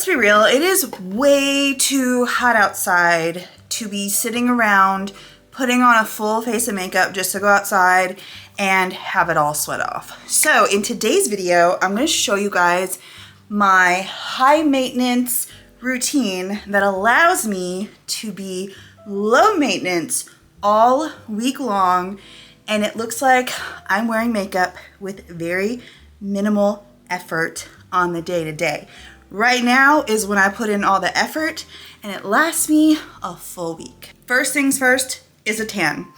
let's be real, it is way too hot outside to be sitting around putting on a full face of makeup just to go outside and have it all sweat off. So in today's video, I'm going to show you guys my high maintenance routine that allows me to be low maintenance all week long, and it looks like I'm wearing makeup with very minimal effort on the day-to-day. Right now is when I put in all the effort, and it lasts me a full week. First things first is a tan,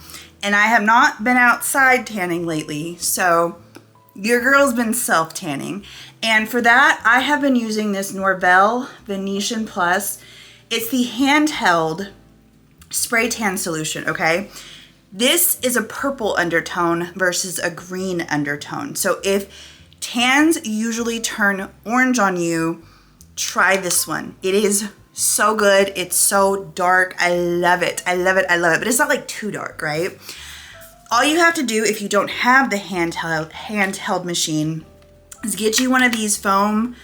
and I have not been outside tanning lately, so your girl's been self-tanning, and for that I have been using this Norvell Venetian Plus. It's the handheld spray tan solution, okay? This is a purple undertone versus a green undertone, so if tans usually turn orange on you, try this one. It is so good. It's so dark. I love it. I love it. I love it. But it's not like too dark, right? All you have to do if you don't have the handheld machine is get you one of these foam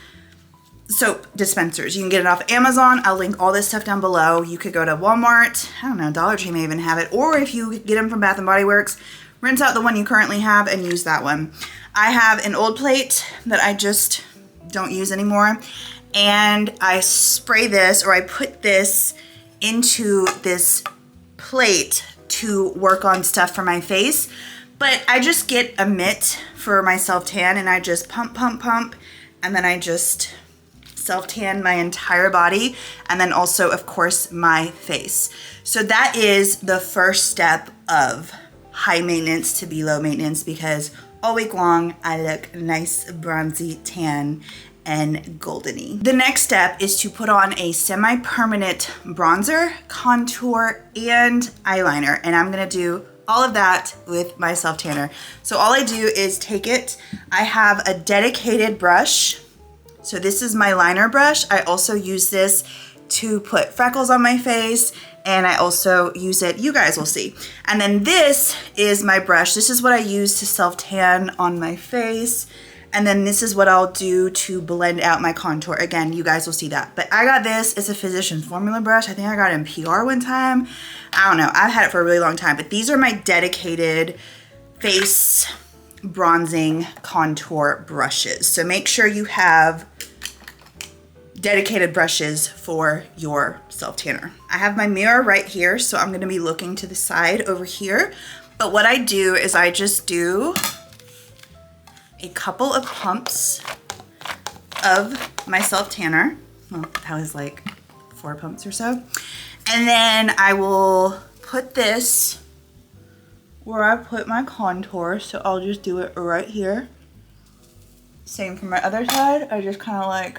soap dispensers. You can get it off Amazon. I'll link all this stuff down below. You could go to Walmart. I don't know, Dollar Tree may even have it. Or if you get them from Bath & Body Works, rinse out the one you currently have and use that one. I have an old plate that I just don't use anymore. And I spray this, or I put this into this plate to work on stuff for my face. But I just get a mitt for my self-tan, and I just pump, and then I just self-tan my entire body, and then also, of course, my face. So that is the first step of high maintenance to be low maintenance, because all week long I look nice, bronzy, tan, and goldeny. The next step is to put on a semi-permanent bronzer, contour, and eyeliner, and I'm gonna do all of that with my self-tanner. So all I do is take it, I have a dedicated brush. So this is my liner brush. I also use this to put freckles on my face, and I also use it, you guys will see. And then this is my brush. This is what I use to self-tan on my face. And then this is what I'll do to blend out my contour. Again, you guys will see that. But I got this, it's a Physicians Formula brush. I think I got it in PR one time. I don't know, I've had it for a really long time. But these are my dedicated face bronzing contour brushes. So make sure you have dedicated brushes for your self-tanner. I have my mirror right here, so I'm gonna be looking to the side over here. But what I do is I just do a couple of pumps of my self-tanner. Well, that was like 4 pumps or so. And then I will put this where I put my contour. So I'll just do it right here. Same for my other side. I just kind of like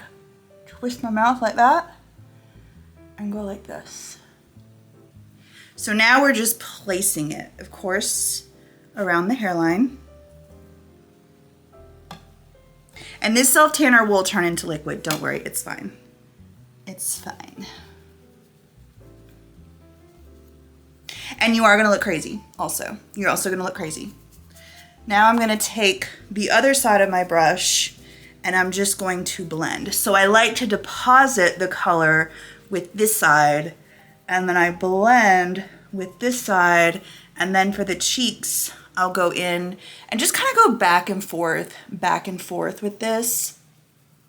twist my mouth like that and go like this. So now we're just placing it, of course, around the hairline. And this self-tanner will turn into liquid. Don't worry, it's fine. It's fine. And you are gonna look crazy also. You're also gonna look crazy. Now I'm gonna take the other side of my brush and I'm just going to blend. So I like to deposit the color with this side, and then I blend with this side, and then for the cheeks, I'll go in and just kind of go back and forth with this.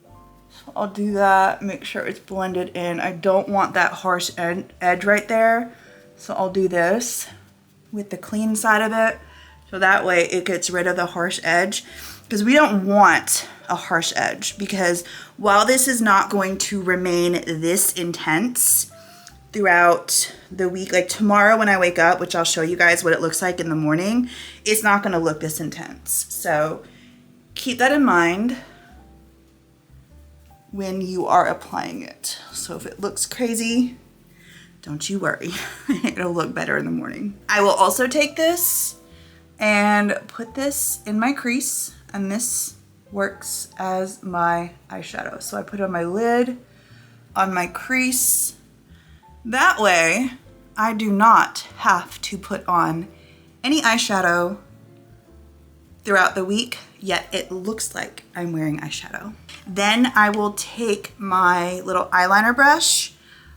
So I'll do that, make sure it's blended in. I don't want that harsh edge right there. So I'll do this with the clean side of it. So that way it gets rid of the harsh edge, because we don't want a harsh edge, because while this is not going to remain this intense throughout the week, like tomorrow when I wake up, which I'll show you guys what it looks like in the morning, it's not gonna look this intense. So keep that in mind when you are applying it. So if it looks crazy, don't you worry, it'll look better in the morning. I will also take this and put this in my crease, and this works as my eyeshadow. So I put it on my lid, on my crease. That way, I do not have to put on any eyeshadow throughout the week. yet it looks like I'm wearing eyeshadow. Then I will take my little eyeliner brush.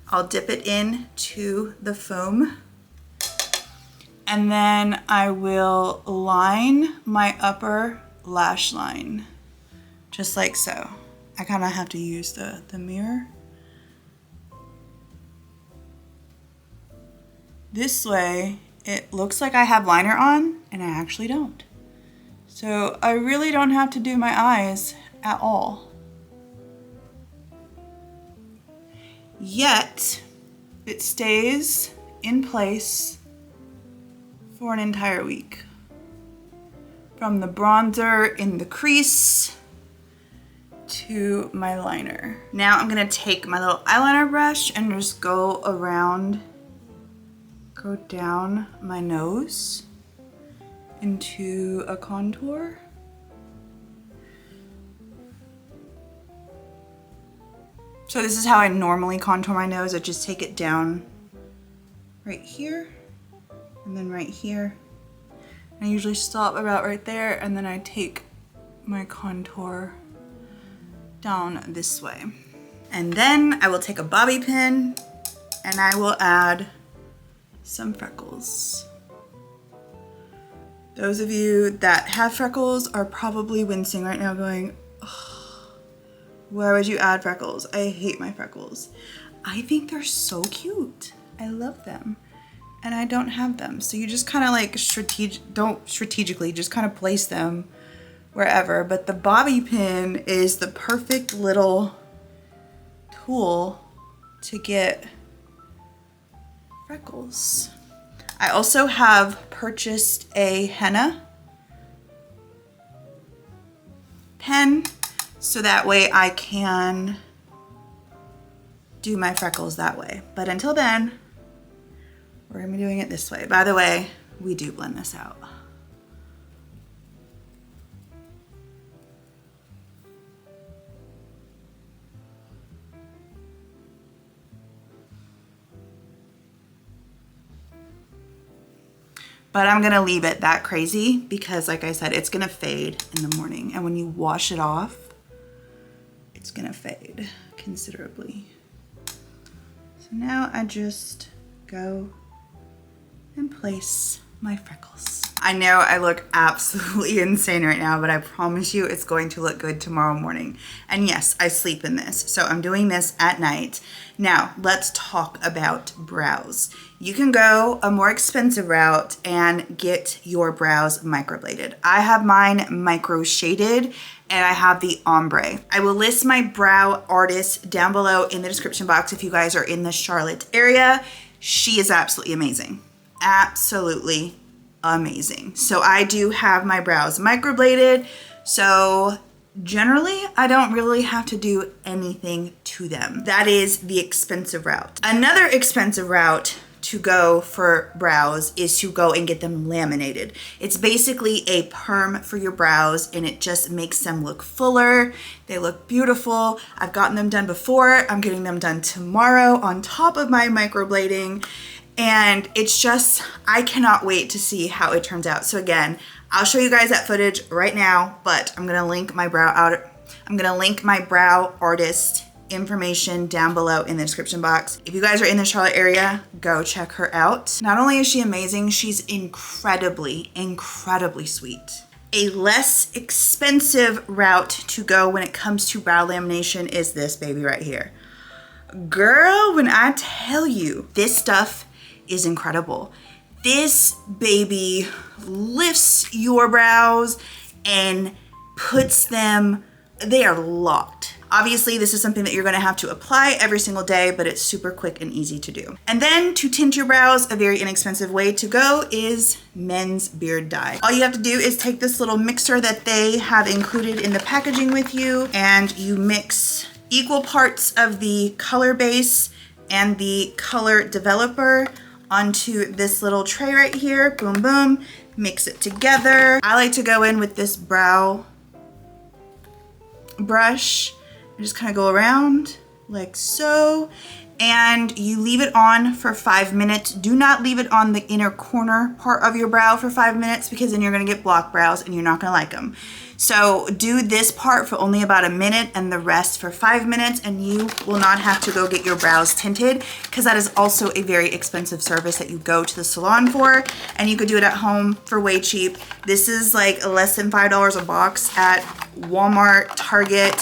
I'll dip it in to the foam. And then I will line my upper lash line, just like so. I kind of have to use the mirror. This way, it looks like I have liner on, and I actually don't. So I really don't have to do my eyes at all. Yet, it stays in place for an entire week. From the bronzer in the crease to my liner. Now I'm gonna take my little eyeliner brush and just go down my nose into a contour. So this is how I normally contour my nose. I just take it down right here and then right here. I usually stop about right there, and then I take my contour down this way. And then I will take a bobby pin and I will add some freckles. Those of you that have freckles are probably wincing right now going, oh, why would you add freckles? I hate my freckles. I think they're so cute. I love them. And I don't have them. So you just kind of like strategically just kind of place them wherever. But the bobby pin is the perfect little tool to get freckles. I also have purchased a henna pen so that way I can do my freckles that way. But until then, we're gonna be doing it this way. By the way, we do blend this out. But I'm gonna leave it that crazy because like I said, it's gonna fade in the morning. And when you wash it off, it's gonna fade considerably. So now I just go and place my freckles. I know I look absolutely insane right now, but I promise you it's going to look good tomorrow morning. And yes, I sleep in this, so I'm doing this at night. Now, let's talk about brows. You can go a more expensive route and get your brows microbladed. I have mine micro shaded and I have the ombre. I will list my brow artist down below in the description box if you guys are in the Charlotte area. She is absolutely amazing. Absolutely amazing. So I do have my brows microbladed. So generally I don't really have to do anything to them. That is the expensive route. Another expensive route to go for brows is to go and get them laminated. It's basically a perm for your brows and it just makes them look fuller. They look beautiful. I've gotten them done before. I'm getting them done tomorrow on top of my microblading. And it's just, I cannot wait to see how it turns out. So again, I'll show you guys that footage right now, but I'm gonna link my brow artist information down below in the description box. If you guys are in the Charlotte area, go check her out. Not only is she amazing, she's incredibly, incredibly sweet. A less expensive route to go when it comes to brow lamination is this baby right here. Girl, when I tell you, this stuff is incredible. This baby lifts your brows and puts them, they are locked. Obviously, this is something that you're gonna have to apply every single day, but it's super quick and easy to do. And then to tint your brows, a very inexpensive way to go is men's beard dye. All you have to do is take this little mixer that they have included in the packaging with you, and you mix equal parts of the color base and the color developer onto this little tray right here. Boom, boom, mix it together. I like to go in with this brow brush and just kind of go around like so. And you leave it on for 5 minutes. Do not leave it on the inner corner part of your brow for 5 minutes because then you're gonna get block brows and you're not gonna like them. So do this part for only about a minute and the rest for 5 minutes, and you will not have to go get your brows tinted, because that is also a very expensive service that you go to the salon for, and you could do it at home for way cheap. This is like less than $5 a box at Walmart, Target,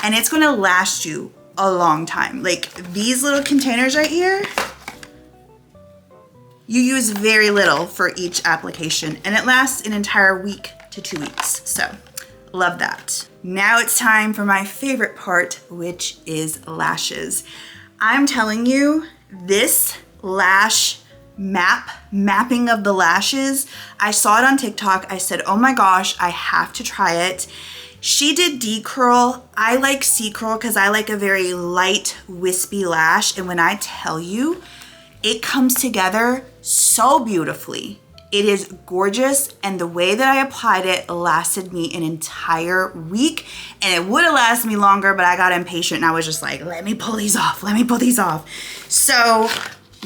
and it's gonna last you a long time. Like these little containers right here, you use very little for each application, and it lasts an entire week to 2 weeks. So love that. Now it's time for my favorite part, which is lashes. I'm telling you, this lash mapping of the lashes, I saw it on TikTok. I said, oh my gosh, I have to try it. She did D curl. I like C curl because I like a very light, wispy lash. And when I tell you, it comes together so beautifully. It is gorgeous, and the way that I applied it lasted me an entire week, and it would have lasted me longer, but I got impatient and I was just like, let me pull these off, let me pull these off. So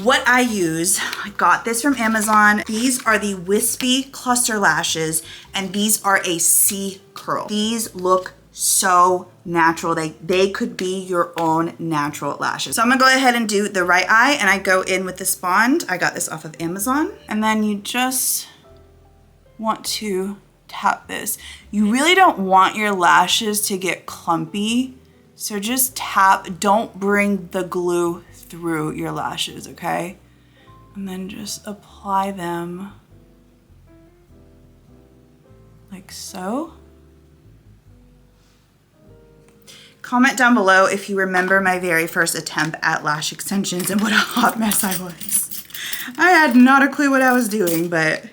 what I use, I got this from Amazon. These are the wispy cluster lashes, and these are a C curl. These look so natural. They could be your own natural lashes. So I'm gonna go ahead and do the right eye, and I go in with this bond. I got this off of Amazon. And then you just want to tap this. You really don't want your lashes to get clumpy, so just tap. Don't bring the glue through your lashes, okay? And then just apply them like so. Comment down below if you remember my very first attempt at lash extensions and what a hot mess I was. I had not a clue what I was doing, but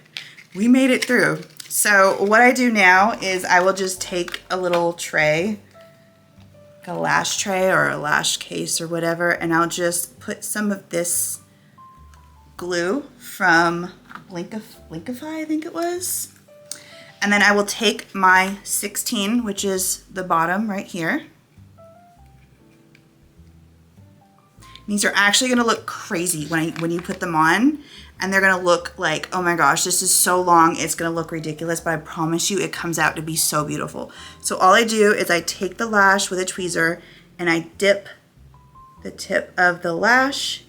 we made it through. So what I do now is I will just take a little tray, like a lash tray or a lash case or whatever, and I'll just put some of this glue from Blinkify, I think it was. And then I will take my 16, which is the bottom right here. These are actually gonna look crazy when you put them on, and they're gonna look like, oh my gosh, this is so long, it's gonna look ridiculous, but I promise you it comes out to be so beautiful. So all I do is I take the lash with a tweezer and I dip the tip of the lash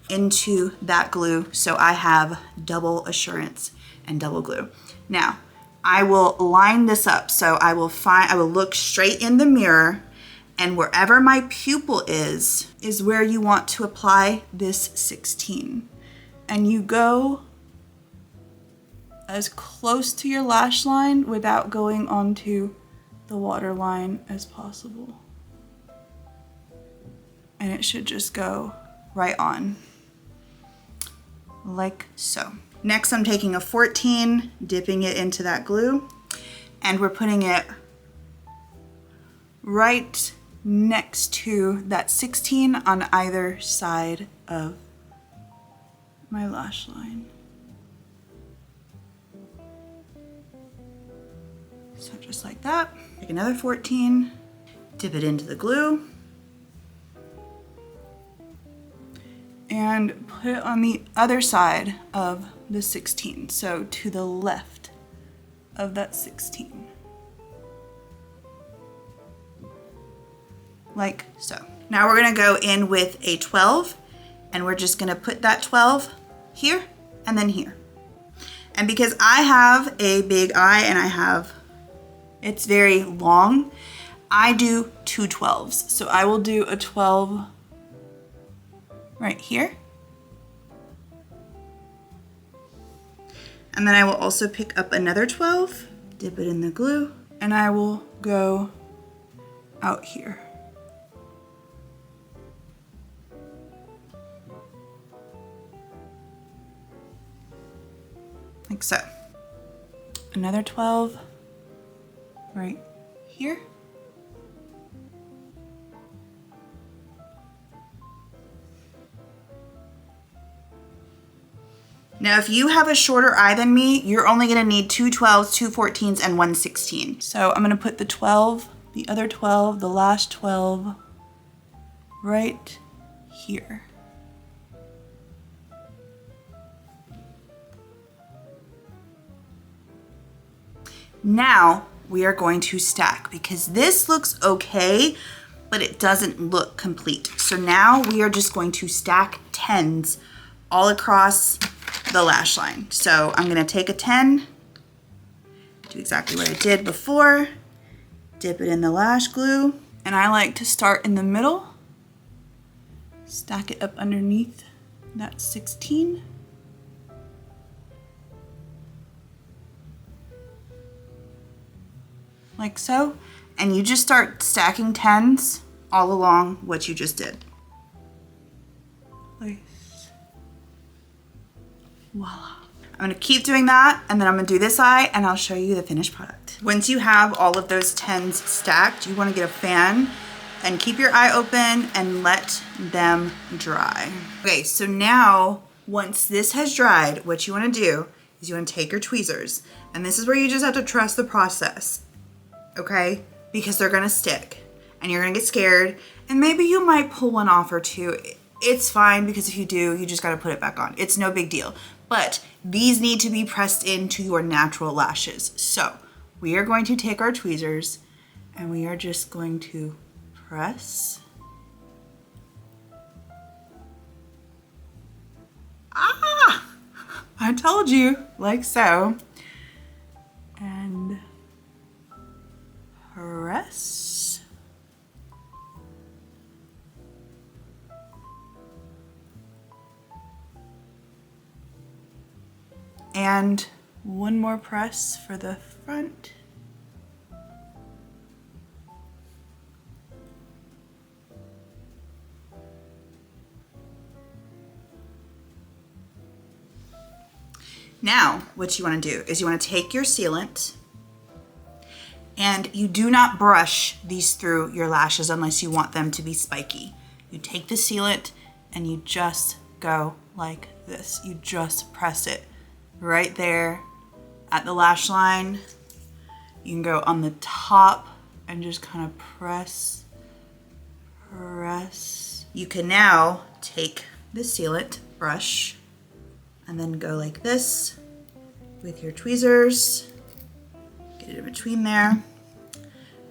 into that glue, so I have double assurance and double glue. Now, I will line this up, so I will look straight in the mirror, and wherever my pupil is where you want to apply this 16. And you go as close to your lash line without going onto the water line as possible. And it should just go right on, like so. Next, I'm taking a 14, dipping it into that glue, and we're putting it right next to that 16 on either side of my lash line. So just like that. Take another 14, dip it into the glue, and put it on the other side of the 16, so to the left of that 16. Like so. Now we're gonna go in with a 12, and we're just gonna put that 12 here and then here. And because I have a big eye and it's very long, I do 2 12s. So I will do a 12 right here. And then I will also pick up another 12, dip it in the glue, and I will go out here. Like so. Another 12 right here. Now, if you have a shorter eye than me, you're only gonna need 2 12s, 2 14s, and 1 16. So I'm gonna put the 12, the other 12, the last 12 right here. Now, we are going to stack because this looks okay, but it doesn't look complete. So now we are just going to stack 10s all across the lash line. So I'm gonna take a 10, do exactly what I did before, dip it in the lash glue, and I like to start in the middle, stack it up underneath that 16. Like so, and you just start stacking 10s all along what you just did. Place. Voila. I'm gonna keep doing that, and then I'm gonna do this eye, and I'll show you the finished product. Once you have all of those 10s stacked, you wanna get a fan and keep your eye open and let them dry. Okay, so now, once this has dried, what you wanna do is you wanna take your tweezers, and this is where you just have to trust the process, okay? Because they're gonna stick, and you're gonna get scared, and maybe you might pull one off or two. It's fine, because if you do, you just gotta put it back on. It's no big deal. But these need to be pressed into your natural lashes. So we are going to take our tweezers and we are just going to press. Ah, I told you, like so. And press. And one more press for the front. Now, what you want to do is you want to take your sealant, and you do not brush these through your lashes unless you want them to be spiky. You take the sealant and you just go like this. You just press it right there at the lash line. You can go on the top and just kind of press. You can now take the sealant brush and then go like this with your tweezers. Get it in between there.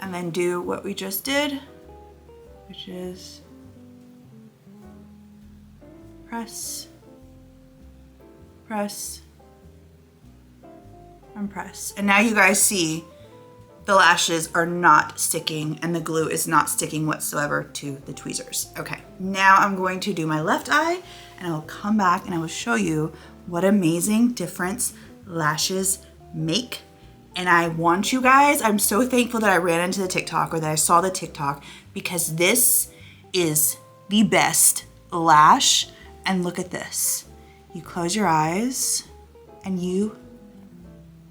And then do what we just did, which is press, press, and press. And now you guys see the lashes are not sticking and the glue is not sticking whatsoever to the tweezers. Okay, now I'm going to do my left eye and I will come back and I will show you what amazing difference lashes make. And I want you guys, I'm so thankful that I ran into the TikTok, or that I saw the TikTok, because this is the best lash. And look at this. You close your eyes and you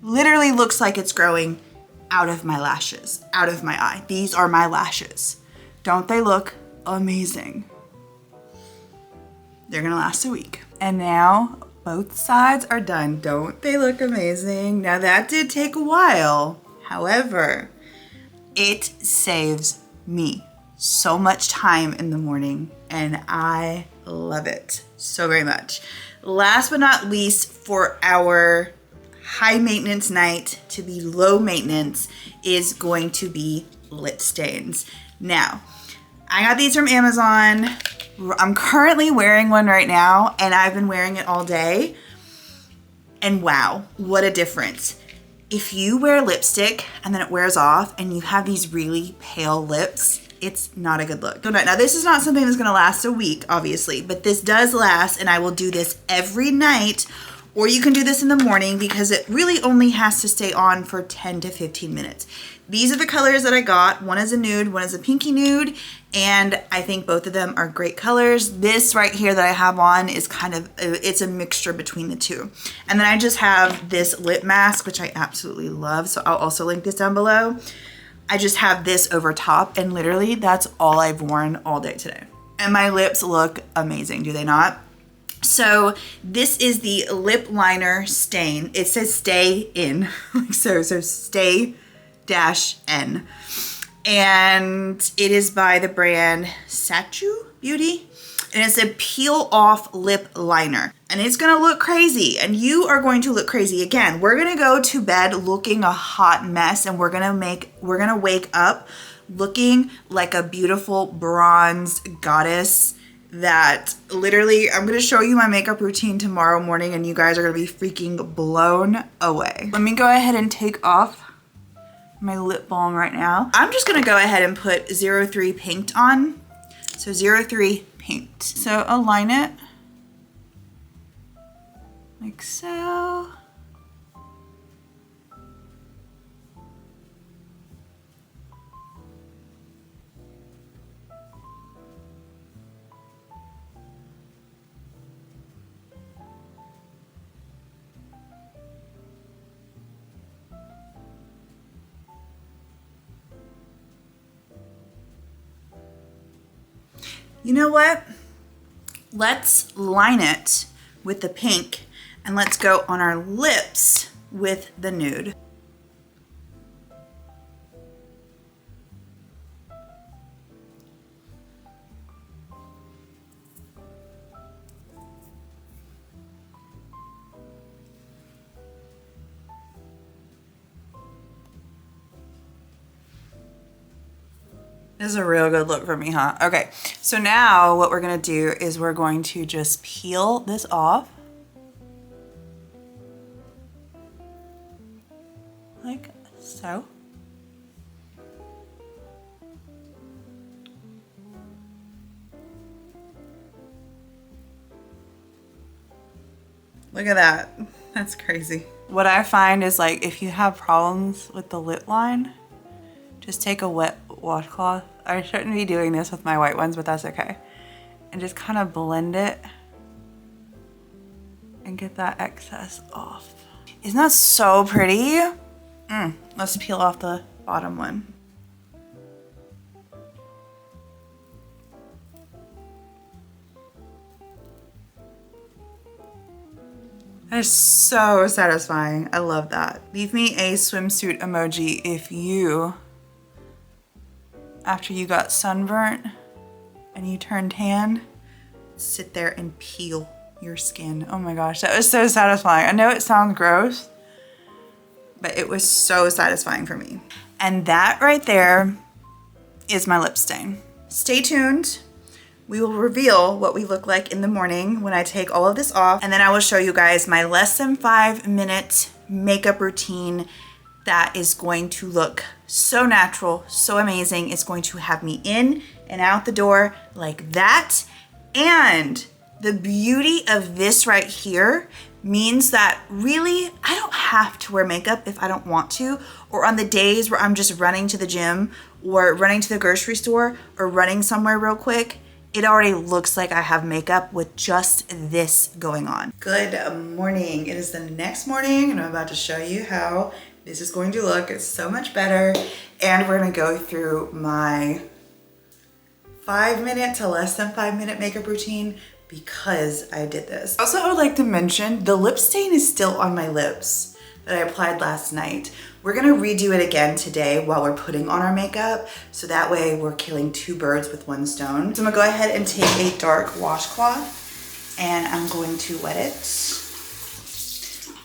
literally looks like it's growing out of my lashes, out of my eye. These are my lashes. Don't they look amazing? They're gonna last a week. And now both sides are done. Don't they look amazing? Now that did take a while. However, it saves me so much time in the morning and I love it so very much. Last but not least, for our high maintenance night to be low maintenance is going to be lip stains. Now, I got these from Amazon. I'm currently wearing one right now and I've been wearing it all day. And wow, what a difference. If you wear lipstick and then it wears off and you have these really pale lips, it's not a good look. Now this is not something that's gonna last a week, obviously, but this does last, and I will do this every night, or you can do this in the morning because it really only has to stay on for 10 to 15 minutes. These are the colors that I got. One is a nude, one is a pinky nude, and I think both of them are great colors. This right here that I have on is kind of, it's a mixture between the two. And then I just have this lip mask, which I absolutely love, so I'll also link this down below. I just have this over top, and literally that's all I've worn all day today. And my lips look amazing, do they not? So this is the lip liner stain. It says stay in, so stay -N. And it is by the brand Sachu Beauty. And it's a peel off lip liner. And it's gonna look crazy, and you are going to look crazy. Again, we're gonna go to bed looking a hot mess, and we're gonna wake up looking like a beautiful bronzed goddess that literally, I'm gonna show you my makeup routine tomorrow morning and you guys are gonna be freaking blown away. Let me go ahead and take off my lip balm right now. I'm just gonna go ahead and put 03 Paint on. So 03 Paint. So align it like so. You know what? Let's line it with the pink and let's go on our lips with the nude. This is a real good look for me, huh? Okay, so now what we're gonna do is we're going to just peel this off. Like so. Look at that, that's crazy. What I find is like if you have problems with the lip line, just take a wet washcloth. I shouldn't be doing this with my white ones, but that's okay. And just kind of blend it and get that excess off. Isn't that so pretty? Let's peel off the bottom one. That is so satisfying. I love that. Leave me a swimsuit emoji if you, after you got sunburnt and you turned tan, sit there and peel your skin. Oh my gosh, that was so satisfying. I know it sounds gross, but it was so satisfying for me. And that right there is my lip stain. Stay tuned. We will reveal what we look like in the morning when I take all of this off, and then I will show you guys my less than 5-minute makeup routine that is going to look so natural, so amazing. It's going to have me in and out the door like that. And the beauty of this right here means that really I don't have to wear makeup if I don't want to, or on the days where I'm just running to the gym or running to the grocery store or running somewhere real quick, it already looks like I have makeup with just this going on. Good morning. It is the next morning and I'm about to show you how this is going to look. It's so much better. And we're gonna go through my 5-minute to less than 5-minute makeup routine because I did this. Also, I would like to mention the lip stain is still on my lips that I applied last night. We're gonna redo it again today while we're putting on our makeup, so that way we're killing 2 birds with 1 stone. So I'm gonna go ahead and take a dark washcloth and I'm going to wet it.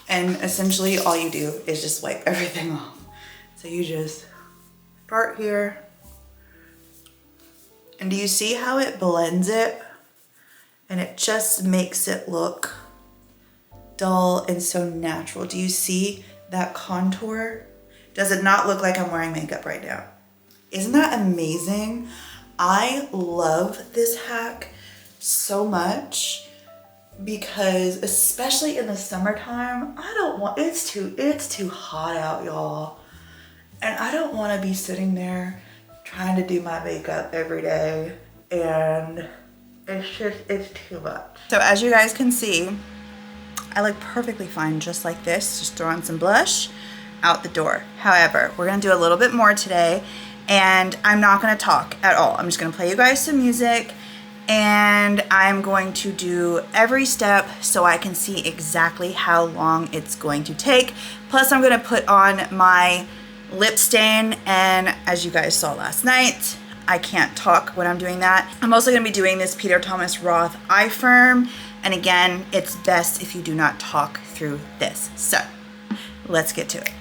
And essentially all you do is just wipe everything off. So you just start here. And do you see how it blends it? And it just makes it look dull and so natural. Do you see that contour? Does it not look like I'm wearing makeup right now? Isn't that amazing? I love this hack so much because especially in the summertime, it's too hot out, y'all. And I don't want to be sitting there trying to do my makeup every day, and it's too much. So as you guys can see, I look perfectly fine just like this. Just throw on some blush, out the door. However, we're gonna do a little bit more today, and I'm not gonna talk at all. I'm just gonna play you guys some music, and I'm going to do every step so I can see exactly how long it's going to take. Plus I'm gonna put on my lip stain, and as you guys saw last night, I can't talk when I'm doing that. I'm also gonna be doing this Peter Thomas Roth Eye Firm. And again, it's best if you do not talk through this. So let's get to it.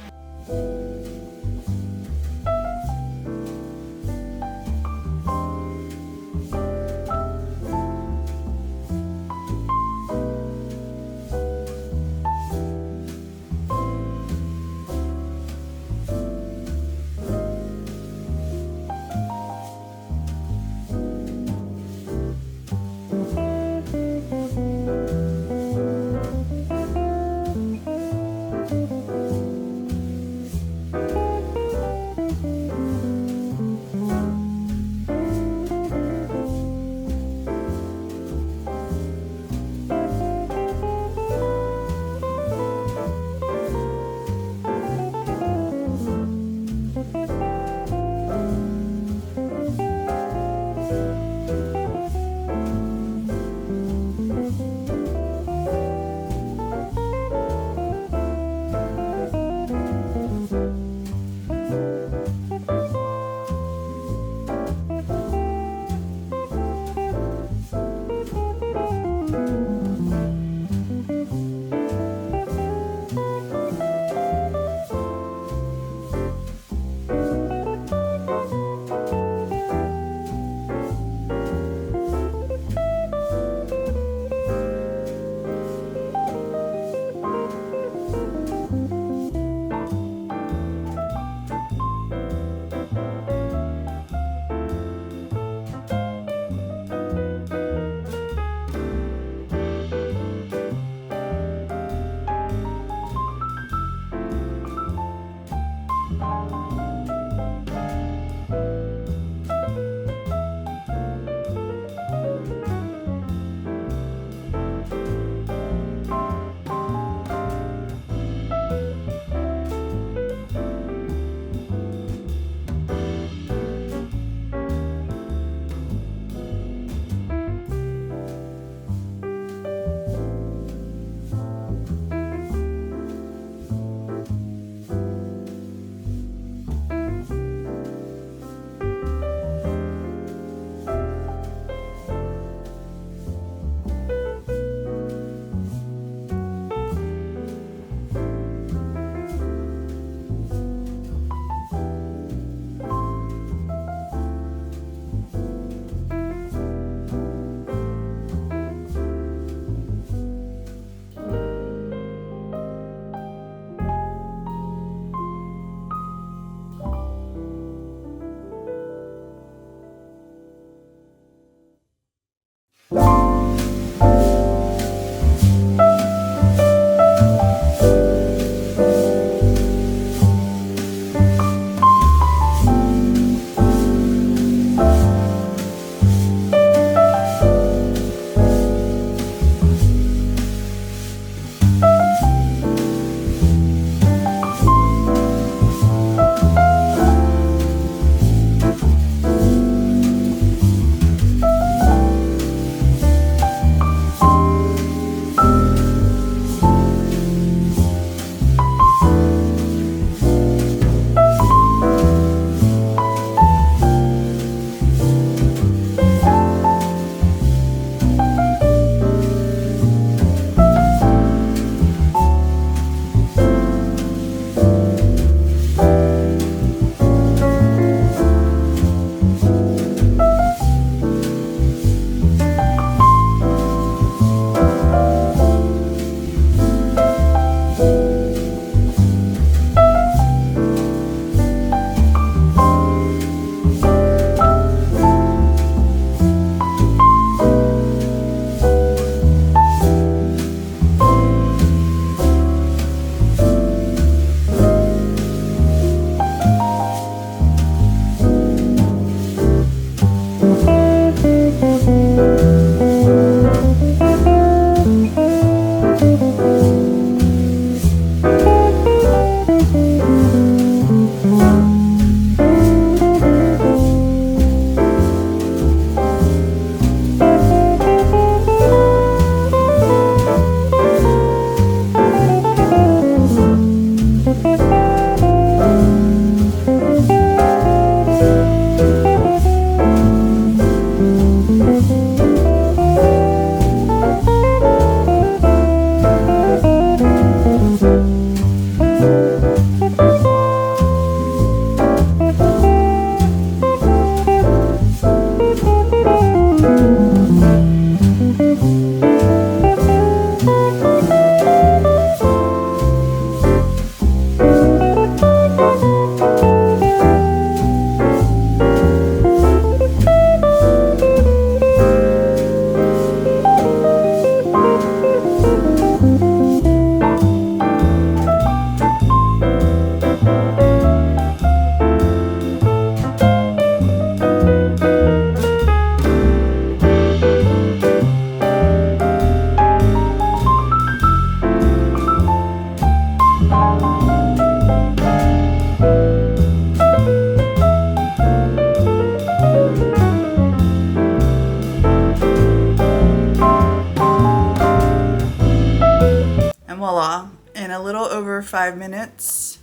voila, in a little over 5 minutes,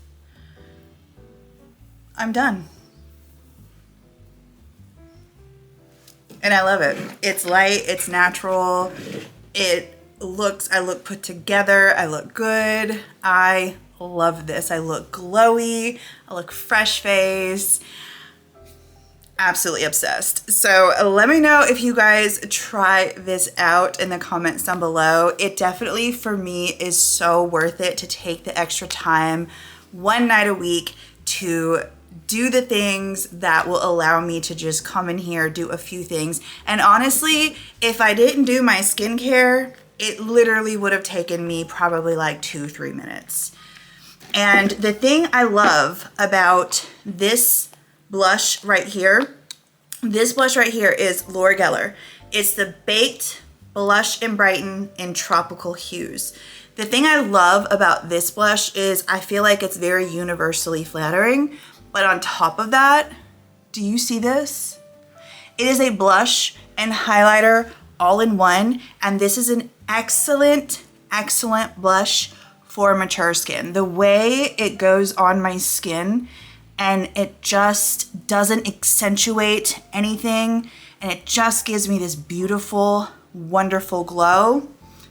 I'm done. And I love it. It's light, it's natural, I look put together, I look good. I love this. I look glowy, I look fresh face. Absolutely obsessed. So let me know if you guys try this out in the comments down below. It definitely, for me, is so worth it to take the extra time one night a week to do the things that will allow me to just come in here, do a few things. And honestly, if I didn't do my skincare, it literally would have taken me probably like 2-3 minutes. And the thing I love about this blush right here, this blush right here is Laura Geller. It's the Baked Blush and Brighten in Tropical Hues. The thing I love about this blush is I feel like it's very universally flattering. But on top of that, do you see this? It is a blush and highlighter all in one. And this is an excellent, excellent blush for mature skin. The way it goes on my skin and it just doesn't accentuate anything. And it just gives me this beautiful, wonderful glow.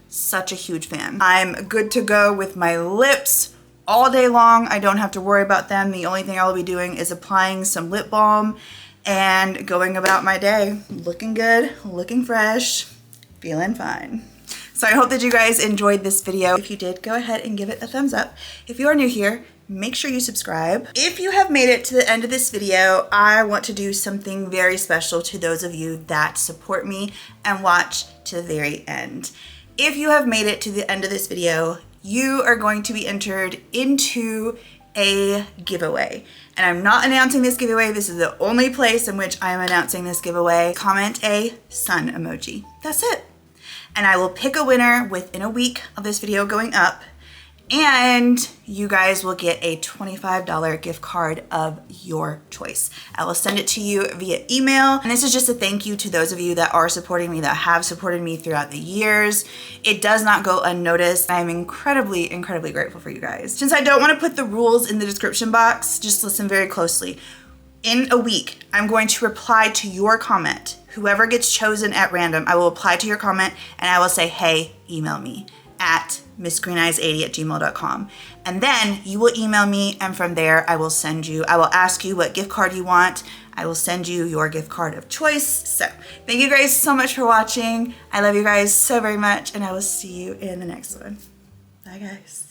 Such a huge fan. I'm good to go with my lips all day long. I don't have to worry about them. The only thing I'll be doing is applying some lip balm and going about my day looking good, looking fresh, feeling fine. So I hope that you guys enjoyed this video. If you did, go ahead and give it a thumbs up. If you are new here, make sure you subscribe. If you have made it to the end of this video, I want to do something very special to those of you that support me and watch to the very end. If you have made it to the end of this video, you are going to be entered into a giveaway. And I'm not announcing this giveaway. This is the only place in which I am announcing this giveaway. Comment a sun emoji. That's it. And I will pick a winner within a week of this video going up. And you guys will get a $25 gift card of your choice. I will send it to you via email. And this is just a thank you to those of you that are supporting me, that have supported me throughout the years. It does not go unnoticed. I'm incredibly, incredibly grateful for you guys. Since I don't want to put the rules in the description box, just listen very closely. In a week, I'm going to reply to your comment. Whoever gets chosen at random, I will reply to your comment and I will say, hey, email me at missgreeneyes80@gmail.com. And then you will email me, and from there I will ask you what gift card you want. I will send you your gift card of choice. So thank you guys so much for watching. I love you guys so very much, and I will see you in the next one. Bye guys.